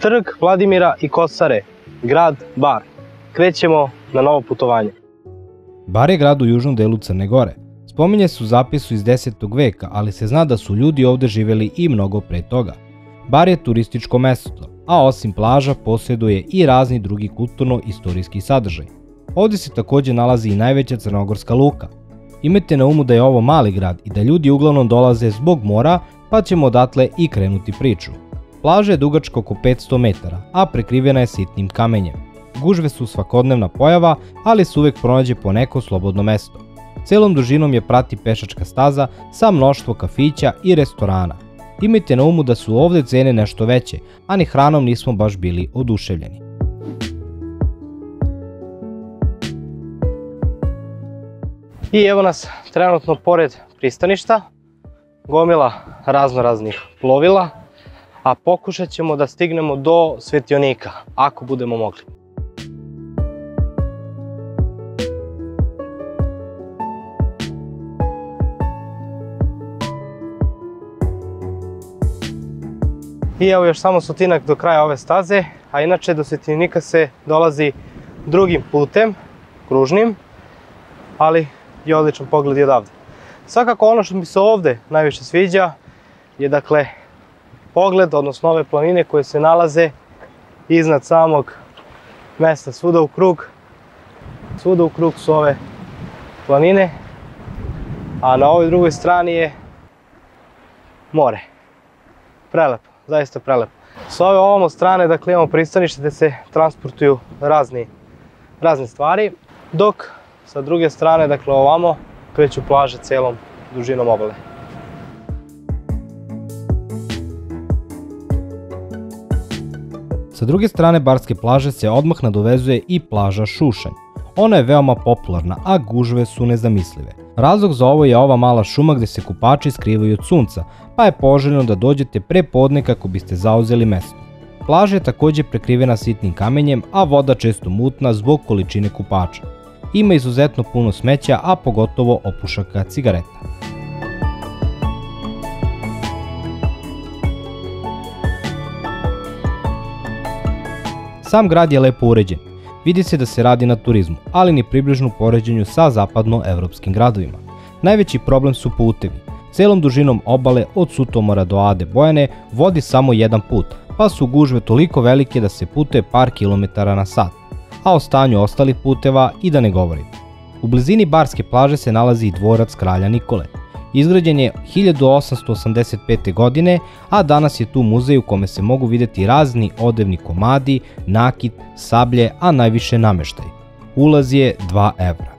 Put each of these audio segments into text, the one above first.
Trg Vladimira i Kosare, grad Bar. Krećemo na novo putovanje. Bar je grad u južnom delu Crne Gore. Spominje se u zapisu iz 10. veka, ali se zna da su ljudi ovde živeli i mnogo pre toga. Bar je turističko mesto, a osim plaža posjeduje i razni drugi kulturno-istorijski sadržaj. Ovde se takođe nalazi i najveća crnogorska luka. Imajte na umu da je ovo mali grad i da ljudi uglavnom dolaze zbog mora, pa ćemo odatle i krenuti priču. Plaža je dugačka oko 500 metara, a prekrivena je sitnim kamenjem. Gužve su svakodnevna pojava, ali se uvek pronađe po neko slobodno mesto. Celom dužinom je prati pešačka staza sa mnoštvo kafića i restorana. Imajte na umu da su ovde cene nešto veće, a ni hranom nismo baš bili oduševljeni. I evo nas trenutno pored pristaništa, gomila raznoraznih plovila, a pokušat ćemo da stignemo do svetionika, ako budemo mogli. I evo još samo stotinak do kraja ove staze, a inače do svetionika se dolazi drugim putem, kružnim, ali je odličan pogled i odavde. Svakako ono što mi se ovde najviše sviđa je dakle pogled, odnosno ove planine koje se nalaze iznad samog mesta. Svuda u krug su ove planine, a na ovoj drugoj strani je more. Prelepo, zaista prelepo. S ove ovamo strane dakle imamo pristanište gde se transportuju razne stvari, dok sa druge strane, dakle ovamo, kreću plaže celom dužinom obale. Sa druge strane barske plaže se odmah nadovezuje i plaža Šušanj. Ona je veoma popularna, a gužve su nezamislive. Razlog za ovo je ova mala šuma gde se kupači skrivaju od sunca, pa je poželjno da dođete pre podne kako biste zauzeli mesto. Plaža je takođe prekrivena sitnim kamenjem, a voda često mutna zbog količine kupača. Ima izuzetno puno smeća, a pogotovo opušaka cigareta. Sam grad je lepo uređen. Vidi se da se radi na turizmu, ali ni približno u poređenju sa zapadnoevropskim gradovima. Najveći problem su putevi. Celom dužinom obale od Sutomora do Ade Bojane vodi samo jedan put, pa su gužve toliko velike da se putuje par kilometara na sat, a o stanju ostalih puteva i da ne govorim. U blizini barske plaže se nalazi i dvorac kralja Nikole. Izgrađen je 1885. godine, a danas je tu muzej u kome se mogu videti razni odevni komadi, nakit, sablje, a najviše nameštaj. Ulaz je 2 evra.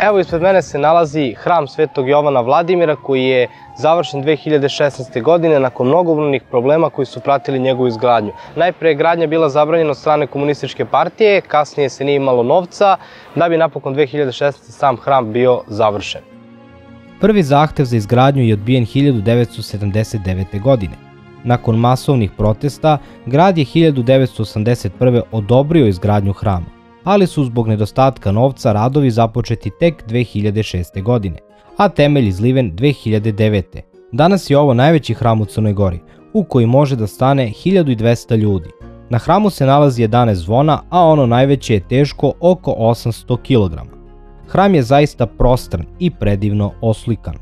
Evo ispred mene se nalazi hram Svetog Jovana Vladimira koji je završen 2016. godine nakon mnogobrojnih problema koji su pratili njegovu izgradnju. Najpre je gradnja bila zabranjena od strane komunističke partije, kasnije se nije imalo novca, da bi napokon 2016. sam hram bio završen. Prvi zahtev za izgradnju je odbijen 1979. godine. Nakon masovnih protesta, grad je 1981. odobrio izgradnju hrama, ali su zbog nedostatka novca radovi započeti tek 2006. godine, a temelj izliven 2009. Danas je ovo najveći hram u Crnoj Gori, u koji može da stane 1200 ljudi. Na hramu se nalazi 11 zvona, a ono najveće je teško oko 800 kg. Hram je zaista prostran i predivno oslikan.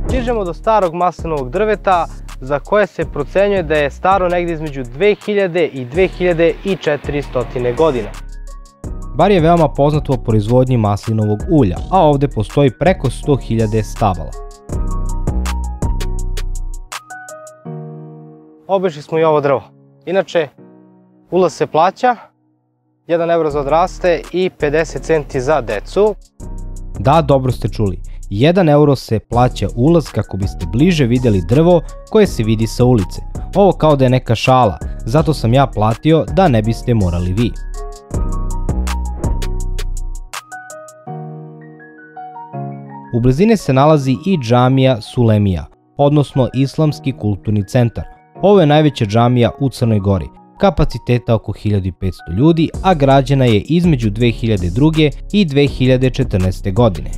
Stižemo do starog maslinovog drveta za koje se procenjuje da je staro negdje između 2000 i 2400 godina. Bar je veoma poznat po proizvodnji maslinovog ulja, a ovde postoji preko 100.000 stabala. Obišli smo i ovo drvo. Inače, ulaz se plaća, 1 evro za odraste i 50 centi za decu. Da, dobro ste čuli. 1 euro se plaća ulaz kako biste bliže vidjeli drvo koje se vidi sa ulice. Ovo kao da je neka šala, zato sam ja platio da ne biste morali vi. U blizini se nalazi i džamija Sulemija, odnosno Islamski kulturni centar. Ovo je najveća džamija u Crnoj Gori, kapaciteta oko 1500 ljudi, a građena je između 2002. i 2014. godine.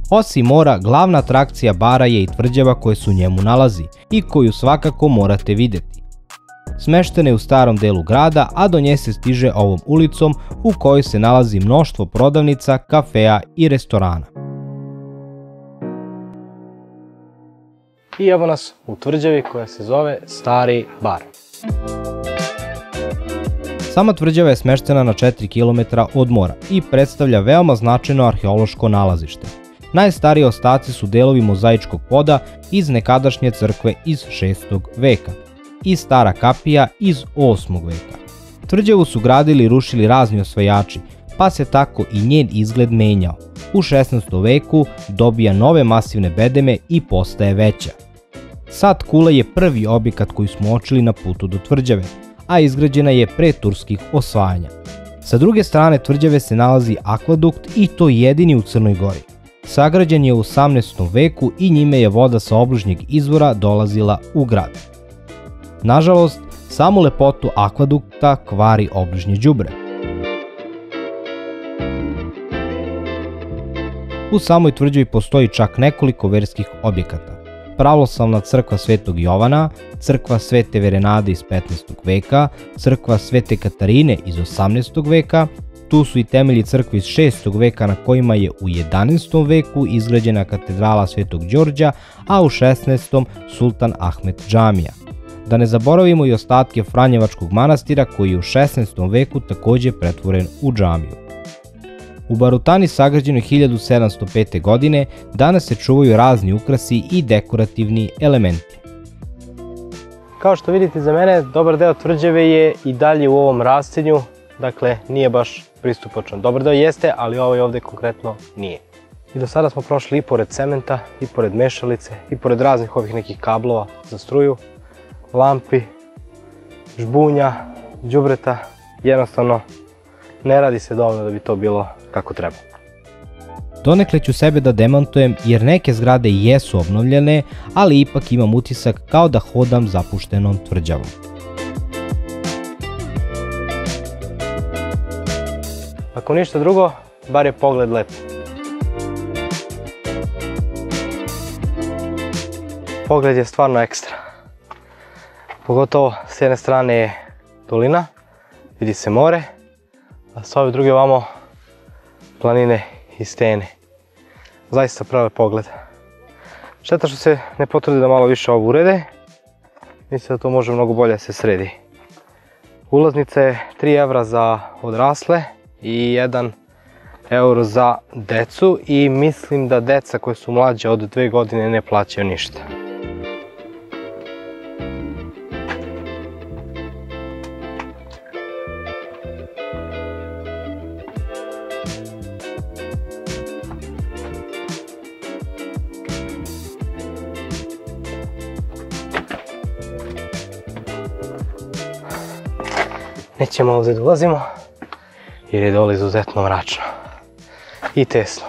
Osim mora, glavna atrakcija bara je i tvrđava koja se u njemu nalazi i koju svakako morate vidjeti. Smeštena je u starom delu grada, a do nje se stiže ovom ulicom u kojoj se nalazi mnoštvo prodavnica, kafeja i restorana. I evo nas u tvrđavi koja se zove Stari bar. Sama tvrđava je smeštena na 4 km od mora i predstavlja veoma značajno arheološko nalazište. Najstariji ostaci su delovi mozaičkog poda iz nekadašnje crkve iz 6. veka i stara kapija iz 8. veka. Tvrđavu su gradili i rušili razni osvajači, pa se tako i njen izgled menjao. U 16. veku dobija nove masivne bedeme i postaje veća. Sad kula je prvi objekat koji smo uočili na putu do tvrđave, a izgrađena je pre turskih osvajanja. Sa druge strane tvrđave se nalazi akvadukt i to jedini u Crnoj Gori. Sagrađen je u 18. veku i njime je voda sa obližnjeg izvora dolazila u grad. Nažalost, samu lepotu akvadukta kvari obližnje đubre. U samoj tvrđavi postoji čak nekoliko verskih objekata. Pravoslavna crkva Svetog Jovana, crkva Svete Verenade iz 15. veka, crkva Svete Katarine iz 18. veka, tu su i temelji crkve iz 6. veka na kojima je u 11. veku izgrađena katedrala Svetog Đorđa, a u 16. Sultan Ahmet džamija. Da ne zaboravimo i ostatke Franjevačkog manastira koji je u 16. veku također pretvoren u džamiju. U Barutani, sagrađenoj 1705. godine, danas se čuvaju razni ukrasi i dekorativni elementi. Kao što vidite za mene, dobar deo tvrđave je i dalje u ovom rastinju, dakle nije baš pristupačan. Dobar deo jeste, ali ovaj ovdje konkretno nije. I do sada smo prošli i pored cementa, i pored mešalice, i pored raznih ovih nekih kablova za struju, lampi, žbunja, đubreta, jednostavno ne radi se dovoljno da bi to bilo kako treba. Donekle ću sebe da demantujem jer neke zgrade jesu obnovljene, ali ipak imam utisak kao da hodam zapuštenom tvrđavom. Ako ništa drugo, bar je pogled lep. Pogled je stvarno ekstra. Pogotovo s jedne strane je dolina, vidi se more, a s ove druge ovamo planine i stene. Zaista pravi pogled. Šteta što se ne potvrdi da malo više ovo urede. Mislim da to može mnogo bolje se sredi. Ulaznica je 3 evra za odrasle i 1 euro za decu i mislim da deca koje su mlađe od 2 godine ne plaćaju ništa. Nećemo ovdje da ulazimo jer je dole izuzetno mračno i tesno.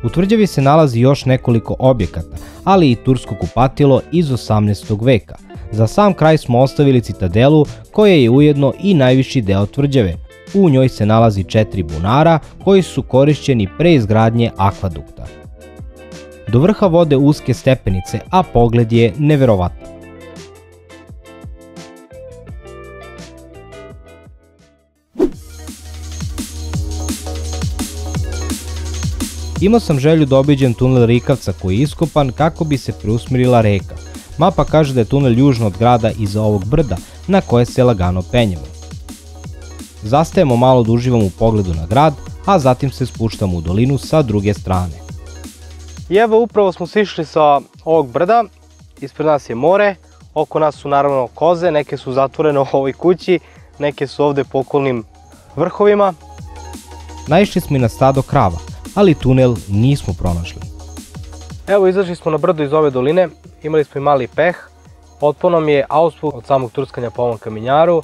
U tvrđavi se nalazi još nekoliko objekata, ali i tursko kupatilo iz 18. veka. Za sam kraj smo ostavili citadelu koja je ujedno i najviši deo tvrđave. U njoj se nalazi 4 bunara koji su korišćeni pre izgradnje akvadukta. Do vrha vode uske stepenice, a pogled je neverovatan. Imao sam želju da obiđem tunel Rikavca koji je iskopan kako bi se preusmjerila reka. Mapa kaže da je tunel južno od grada iza ovog brda na koje se lagano penjemo. Zastajemo malo da uživamo u pogledu na grad, a zatim se spuštamo u dolinu sa druge strane. I evo upravo smo sišli sa ovog brda, ispred nas je more, oko nas su naravno koze, neke su zatvorene u ovoj kući, neke su ovdje po okolnim vrhovima. Naišli smo i na stado krava, ali tunel nismo pronašli. Evo izašli smo na brdo iz ove doline, imali smo i mali peh, otpao nam je auspuh od samog turskanja po ovom kamenjaru,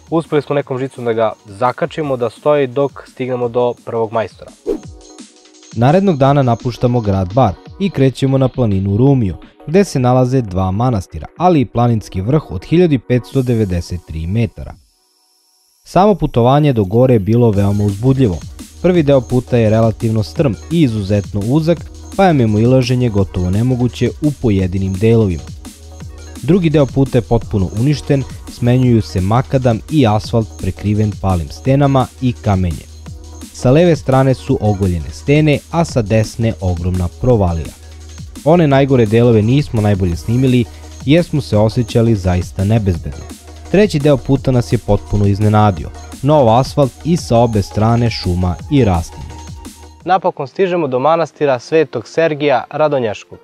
Uspeli smo nekom žicom da ga zakačimo, da stoji dok stignemo do prvog majstora. Narednog dana napuštamo grad Bar i krećemo na planinu Rumiju, gde se nalaze dva manastira, ali i planinski vrh od 1593 metara. Samo putovanje do gore je bilo veoma uzbudljivo. Prvi deo puta je relativno strm i izuzetno uzak, pa je mimoilaženje gotovo nemoguće u pojedinim delovima. Drugi deo puta je potpuno uništen, smenjuju se makadam i asfalt prekriven palim stenama i kamenjem. Sa leve strane su ogoljene stene, a sa desne ogromna provalija. One najgore delove nismo najbolje snimili jer smo se osjećali zaista nebezbedno. Treći deo puta nas je potpuno iznenadio. Nov asfalt i sa obe strane šuma i rastinje. Napokon stižemo do manastira Svetog Sergija Radonješkog.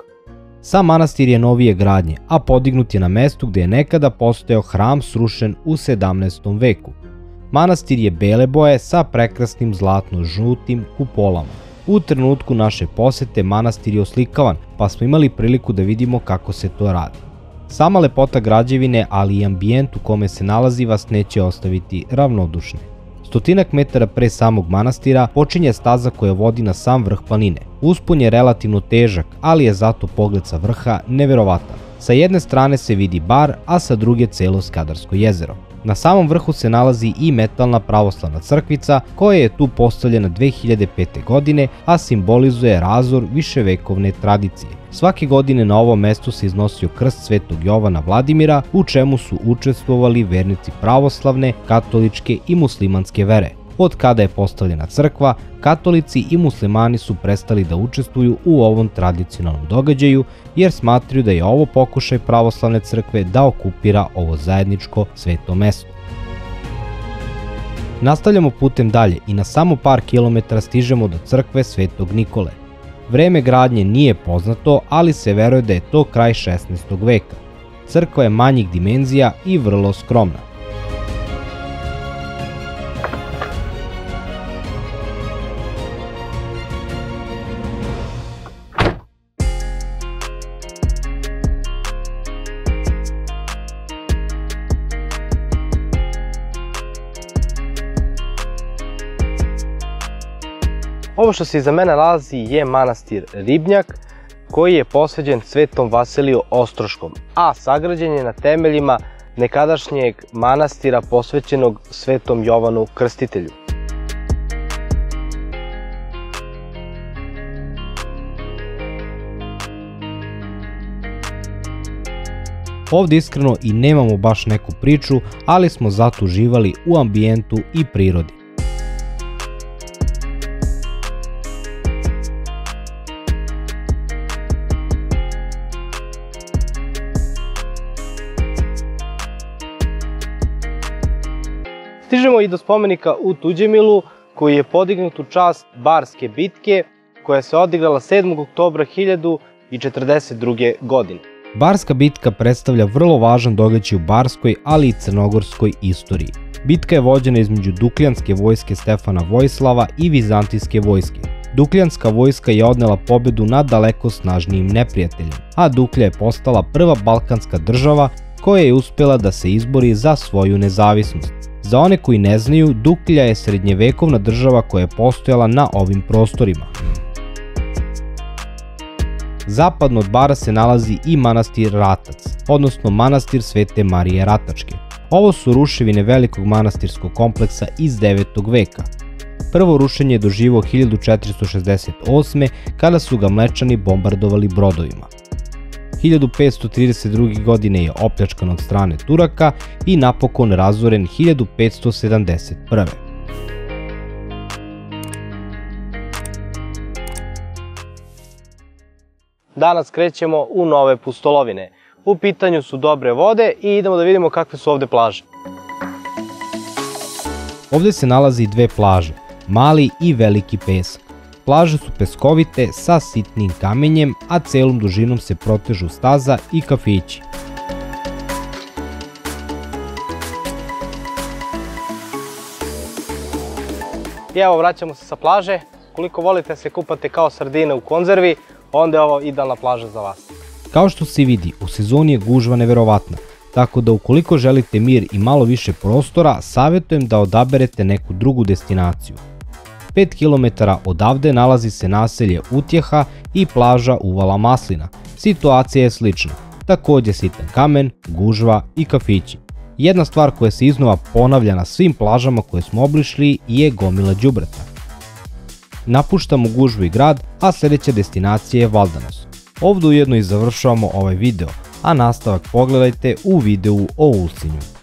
Sam manastir je novije gradnje, a podignut je na mestu gde je nekada postojao hram srušen u 17. veku. Manastir je bele boje sa prekrasnim zlatno-žutim kupolama. U trenutku naše posete manastir je oslikavan, pa smo imali priliku da vidimo kako se to radi. Sama lepota građevine, ali i ambijent u kome se nalazi vas neće ostaviti ravnodušne. Stotinak metara pre samog manastira počinje staza koja vodi na sam vrh planine. Uspon je relativno težak, ali je zato pogled sa vrha neverovatan. Sa jedne strane se vidi Bar, a sa druge celo Skadarsko jezero. Na samom vrhu se nalazi i metalna pravoslavna crkvica koja je tu postavljena 2005. godine, a simbolizuje razor viševekovne tradicije. Svake godine na ovom mestu se iznosio krst Svetog Jovana Vladimira, u čemu su učestvovali vernici pravoslavne, katoličke i muslimanske vere. Od kada je postavljena crkva, katolici i muslimani su prestali da učestvuju u ovom tradicionalnom događaju jer smatraju da je ovo pokušaj pravoslavne crkve da okupira ovo zajedničko sveto mesto. Nastavljamo putem dalje i na samo par kilometara stižemo do crkve Svetog Nikole. Vreme gradnje nije poznato, ali se veruje da je to kraj 16. veka. Crkva je manjih dimenzija i vrlo skromna. Ovo što se iza mene nalazi je manastir Ribnjak, koji je posvećen Svetom Vasiliju Ostroškom, a sagrađen je na temeljima nekadašnjeg manastira posvećenog Svetom Jovanu Krstitelju. Ovdje iskreno i nemamo baš neku priču, ali smo zato uživali u ambijentu i prirodi. Stižemo i do spomenika u Tuđemilu, koji je podignut u čast Barske bitke, koja se odigrala 7. oktobra 1042. godine. Barska bitka predstavlja vrlo važan događaj u barskoj, ali i crnogorskoj istoriji. Bitka je vođena između Dukljanske vojske Stefana Vojislava i Vizantijske vojske. Dukljanska vojska je odnela pobedu nad daleko snažnijim neprijateljem, a Duklja je postala prva balkanska država koja je uspjela da se izbori za svoju nezavisnost. Za one koji ne znaju, Duklja je srednjevekovna država koja je postojala na ovim prostorima. Zapadno od Bara se nalazi i manastir Ratac, odnosno manastir Svete Marije Ratačke. Ovo su ruševine velikog manastirskog kompleksa iz 9. veka. Prvo rušenje je doživao 1468. kada su ga Mlečani bombardovali brodovima. 1532. godine je opljačkan od strane Turaka i napokon razoren 1571. Danas krećemo u nove pustolovine. U pitanju su dobre vode i idemo da vidimo kakve su ovde plaže. Ovde se nalazi dve plaže, Mali i Veliki pesak. Plaže su peskovite sa sitnim kamenjem, a celom dužinom se protežu staza i kafići. I evo, vraćamo se sa plaže. Koliko volite se kupate kao sardine u konzervi, onda je ovo idealna plaža za vas. Kao što se vidi, u sezoni je gužva neverovatna. tako da ukoliko želite mir i malo više prostora, savjetujem da odaberete neku drugu destinaciju. 5 km odavde nalazi se naselje Utjeha i plaža Uvala Maslina. Situacija je slična, također sitan kamen, gužva i kafići. Jedna stvar koja se iznova ponavlja na svim plažama koje smo obišli je gomila đubreta. Napuštamo gužvu i grad, a sljedeća destinacija je Valdanos. Ovdje ujedno i završavamo ovaj video, a nastavak pogledajte u videu o Ulcinju.